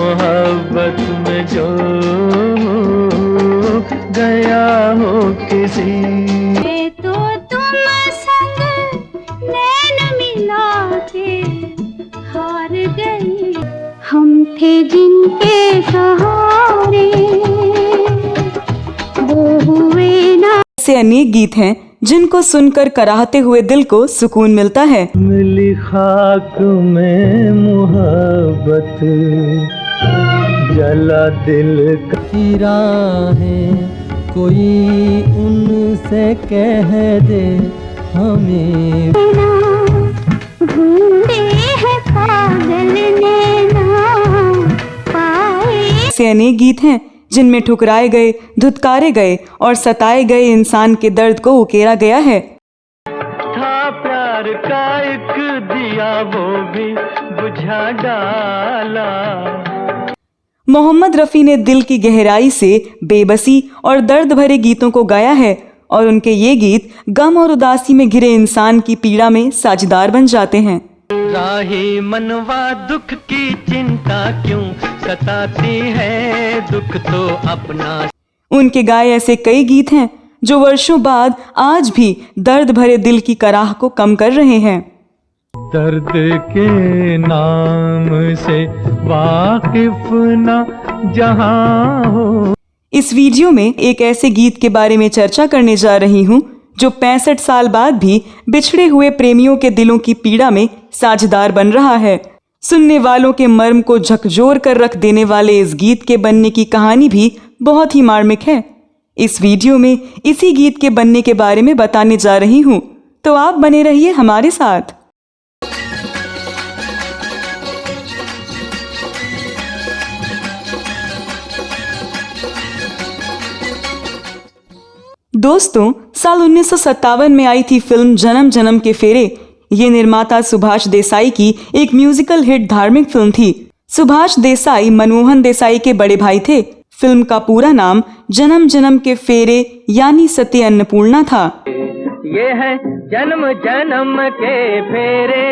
मोहब्बत में जो गया हो किसी तो तुम संग नैन मिला के हार गई। हम थे जिनके सहारे वो हुए ना। ऐसे अनेक गीत हैं जिनको सुनकर कराहते हुए दिल को सुकून मिलता है। मिली खाक में मोहब्बत जला दिल की राहें, कोई उनसे कह दे हमें ढूंढे है पागल नैना पाए। ऐसे अनेक गीत हैं जिनमें ठुकराए गए, धुतकारे गए और सताए गए इंसान के दर्द को उकेरा गया है। था प्यार का एक दिया वो भी बुझा डाला। मोहम्मद रफ़ी ने दिल की गहराई से बेबसी और दर्द भरे गीतों को गाया है और उनके ये गीत गम और उदासी में घिरे इंसान की पीड़ा में साझेदार बन जाते हैं। राही मनवा दुख की चिंता क्यों सताती है, दुख तो अपना। उनके गाए ऐसे कई गीत हैं जो वर्षों बाद आज भी दर्द भरे दिल की कराह को कम कर रहे हैं। दर्द के नाम से वाकिफ न जहां हो। इस वीडियो में एक ऐसे गीत के बारे में चर्चा करने जा रही हूँ जो 65 साल बाद भी बिछड़े हुए प्रेमियों के दिलों की पीड़ा में साझेदार बन रहा है। सुनने वालों के मर्म को झकझोर कर रख देने वाले इस गीत के बनने की कहानी भी बहुत ही मार्मिक है। इस वीडियो में इसी गीत के बनने के बारे में बताने जा रही हूँ, तो आप बने रहिए हमारे साथ। दोस्तों, साल 1957 में आई थी फिल्म जन्म जन्म के फेरे। ये निर्माता सुभाष देसाई की एक म्यूजिकल हिट धार्मिक फिल्म थी। सुभाष देसाई मनमोहन देसाई के बड़े भाई थे। फिल्म का पूरा नाम जन्म जन्म के फेरे यानी सत्य अन्नपूर्णा था। ये है जन्म जन्म के फेरे।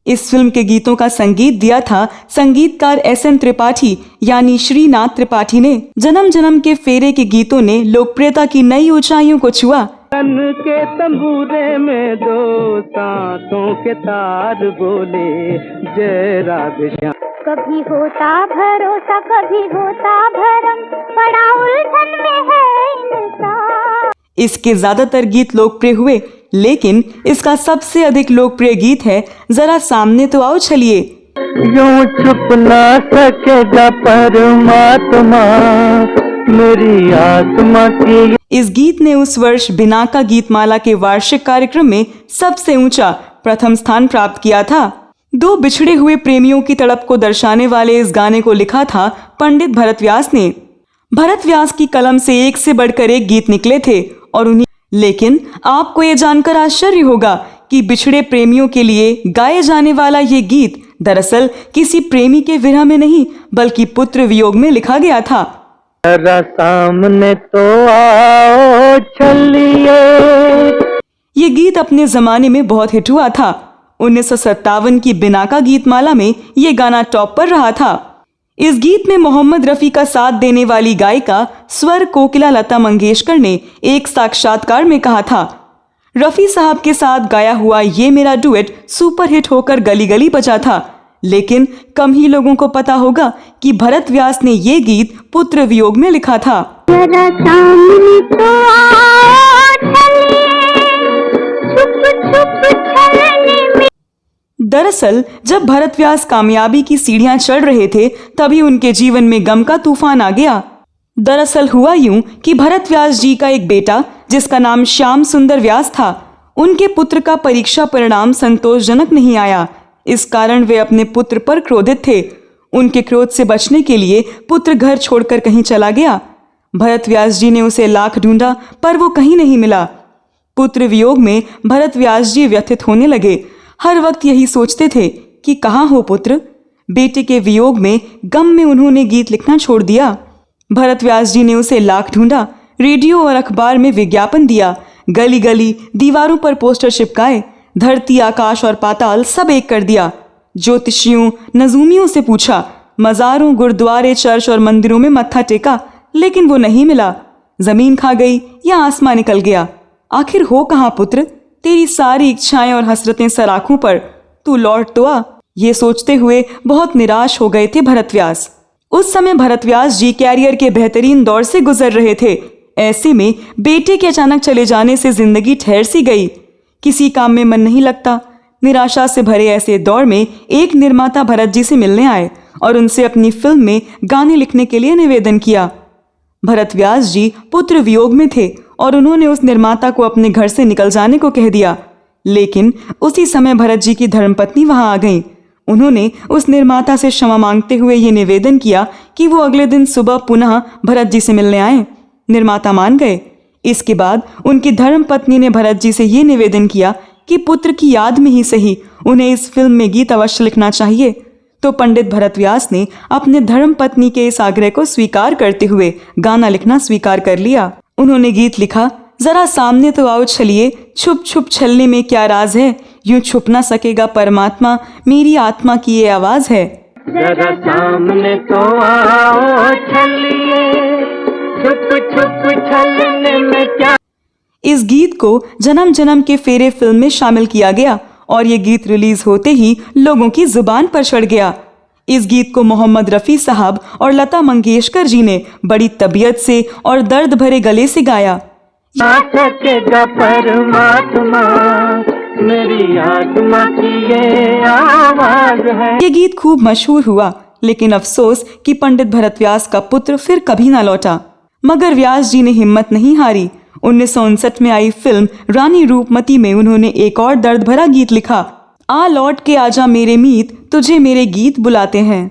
इस फिल्म के गीतों का संगीत दिया था संगीतकार SN त्रिपाठी यानी श्रीनाथ त्रिपाठी ने। जन्म जन्म के फेरे के गीतों ने लोकप्रियता की नई ऊंचाइयों को छुआ। तन के तंबूरे में दो सांसों के तार बोले जय राधे श्याम। कभी होता भरोसा कभी होता भरम, बड़ा उलझन में है इंसान। इसके ज्यादातर गीत लोकप्रिय हुए, लेकिन इसका सबसे अधिक लोकप्रिय गीत है जरा सामने तो आओ चलिए। यूं छुप ना सकेगा परमात्मा मेरी आत्मा की। इस गीत ने उस वर्ष बिनाका गीतमाला के वार्षिक कार्यक्रम में सबसे ऊंचा प्रथम स्थान प्राप्त किया था। दो बिछड़े हुए प्रेमियों की तड़प को दर्शाने वाले इस गाने को लिखा था पंडित भरत व्यास ने। भरत व्यास की कलम से एक से बढ़कर एक गीत निकले थे और उन्हीं। लेकिन आपको ये जानकर आश्चर्य होगा कि बिछड़े प्रेमियों के लिए गाए जाने वाला ये गीत दरअसल किसी प्रेमी के विरह में नहीं बल्कि पुत्र वियोग में लिखा गया था। जरा सामने तो आओ चलिए। ये गीत अपने जमाने में बहुत हिट हुआ था। 1957 की बिनाका गीतमाला में ये गाना टॉप पर रहा था। इस गीत में मोहम्मद रफ़ी का साथ देने वाली गायिका स्वर कोकिला लता मंगेशकर ने एक साक्षात्कार में कहा था, रफ़ी साहब के साथ गाया हुआ ये मेरा डुएट सुपरहिट होकर गली गली बजा था, लेकिन कम ही लोगों को पता होगा कि भरत व्यास ने ये गीत पुत्र वियोग में लिखा था। जरा सामने तो आओ चलिए, छुप छुप चलने में। दरअसल जब भरत व्यास कामयाबी की सीढ़ियां चढ़ रहे थे तभी उनके जीवन में गम का तूफान आ गया। दरअसल हुआ यूं कि भरत व्यास जी का एक बेटा जिसका नाम श्याम सुंदर व्यास था, उनके पुत्र का परीक्षा परिणाम संतोषजनक नहीं आया। इस कारण वे अपने पुत्र पर क्रोधित थे। उनके क्रोध से बचने के लिए पुत्र घर छोड़कर कहीं चला गया। भरत व्यास जी ने उसे लाख ढूंढा पर वो कहीं नहीं मिला। पुत्र वियोग में भरत व्यास जी व्यथित होने लगे। हर वक्त यही सोचते थे कि कहाँ हो पुत्र। बेटे के वियोग में गम में उन्होंने गीत लिखना छोड़ दिया। भरत व्यास जी ने उसे लाख ढूंढा, रेडियो और अखबार में विज्ञापन दिया, गली गली दीवारों पर पोस्टर चिपकाए, धरती आकाश और पाताल सब एक कर दिया। ज्योतिषियों, नजूमियों से पूछा, मज़ारों, गुरुद्वारे, चर्च और मंदिरों में मत्था टेका, लेकिन वो नहीं मिला। जमीन खा गई या आसमां निकल गया। आखिर हो कहाँ पुत्र? तेरी सारी इच्छाएं और हसरतें सराखों पर, तू लौट तो आ। ये सोचते हुए बहुत निराश हो गए थे भरतव्यास। उस समय भरतव्यास जी कैरियर के बेहतरीन दौर से गुजर रहे थे। ऐसे में बेटे के अचानक चले जाने से जिंदगी ठहर सी गई। किसी काम में मन नहीं लगता। निराशा से भरे ऐसे दौर में एक निर्माता भरत जी से मिलने आए और उनसे अपनी फिल्म में गाने लिखने के लिए निवेदन किया। भरतव्यास जी पुत्र वियोग में थे और उन्होंने उस निर्माता को अपने घर से निकल जाने को कह दिया। लेकिन उसी समय भरत जी की धर्मपत्नी वहां आ गईं। उन्होंने उस निर्माता से क्षमा मांगते हुए ये निवेदन किया कि वो अगले दिन सुबह पुनः भरत जी से मिलने आए। निर्माता मान गए। इसके बाद उनकी धर्मपत्नी ने भरत जी से ये निवेदन किया कि पुत्र की याद में ही सही उन्हें इस फिल्म में गीत अवश्य लिखना चाहिए। तो पंडित भरतव्यास ने अपने धर्मपत्नी के इस आग्रह को स्वीकार करते हुए गाना लिखना स्वीकार कर लिया। उन्होंने गीत लिखा, जरा सामने तो आओ छलिए, छुप छुप छलने में क्या राज है, यूं छुप ना सकेगा परमात्मा, मेरी आत्मा की ये आवाज है। जरा सामने तो आओ छलिए, छुप छुप छलने में क्या। इस गीत को जन्म जन्म के फेरे फिल्म में शामिल किया गया और ये गीत रिलीज होते ही लोगों की जुबान पर चढ़ गया। इस गीत को मोहम्मद रफ़ी साहब और लता मंगेशकर जी ने बड़ी तबीयत से और दर्द भरे गले से गाया। सकेगा परमात्मा, मेरी आत्मा की ये आवाज है। ये गीत खूब मशहूर हुआ, लेकिन अफसोस कि पंडित भरतव्यास का पुत्र फिर कभी ना लौटा। मगर व्यास जी ने हिम्मत नहीं हारी। 1959 में आई फिल्म रानी रूपमती में उन्होंने एक और दर्द भरा गीत लिखा, आ लौट के आजा मेरे मीत, तुझे मेरे गीत बुलाते हैं।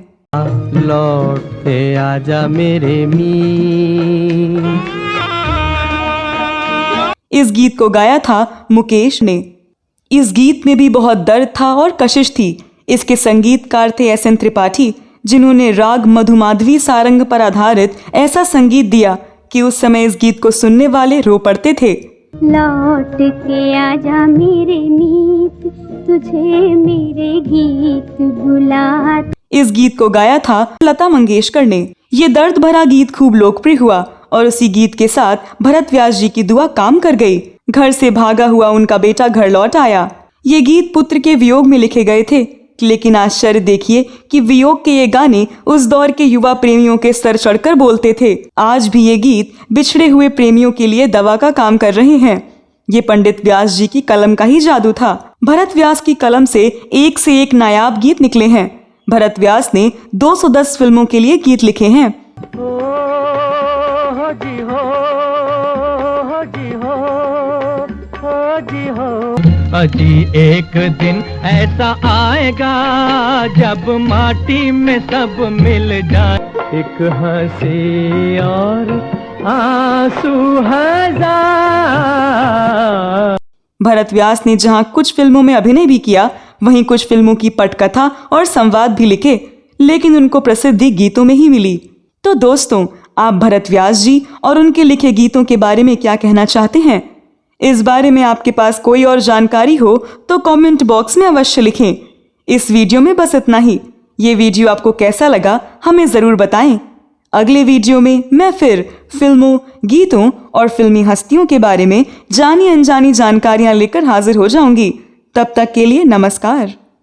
लौट के आजा मेरे मीत। इस गीत को गाया था मुकेश ने। इस गीत में भी बहुत दर्द था और कशिश थी। इसके संगीतकार थे एस एन त्रिपाठी, जिन्होंने राग मधुमाधवी सारंग पर आधारित ऐसा संगीत दिया कि उस समय इस गीत को सुनने वाले रो पड़ते थे। लौट के आजा मेरे मीत, तुझे मेरे गीत बुलाते। इस गीत को गाया था लता मंगेशकर ने। ये दर्द भरा गीत खूब लोकप्रिय हुआ और उसी गीत के साथ भरतव्यास जी की दुआ काम कर गई। घर से भागा हुआ उनका बेटा घर लौट आया। ये गीत पुत्र के वियोग में लिखे गए थे, लेकिन आश्चर्य देखिए कि वियोग के ये गाने उस दौर के युवा प्रेमियों के सर चढ़कर बोलते थे। आज भी ये गीत बिछड़े हुए प्रेमियों के लिए दवा का काम कर रहे हैं। ये पंडित व्यास जी की कलम का ही जादू था। भरत व्यास की कलम से एक नायाब गीत निकले हैं। भरत व्यास ने 210 फिल्मों के लिए गीत लिखे हैं। अजी एक दिन ऐसा आएगा जब माटी में सब मिल जाए, एक हंसी और आंसू हजार। भरत व्यास ने जहां कुछ फिल्मों में अभिनय भी किया, वहीं कुछ फिल्मों की पटकथा और संवाद भी लिखे, लेकिन उनको प्रसिद्धि गीतों में ही मिली। तो दोस्तों, आप भरत व्यास जी और उनके लिखे गीतों के बारे में क्या कहना चाहते हैं? इस बारे में आपके पास कोई और जानकारी हो तो कमेंट बॉक्स में अवश्य लिखें। इस वीडियो में बस इतना ही। ये वीडियो आपको कैसा लगा हमें ज़रूर बताएं। अगले वीडियो में मैं फिर फिल्मों, गीतों और फिल्मी हस्तियों के बारे में जानी अनजानी जानकारियां लेकर हाजिर हो जाऊंगी। तब तक के लिए नमस्कार।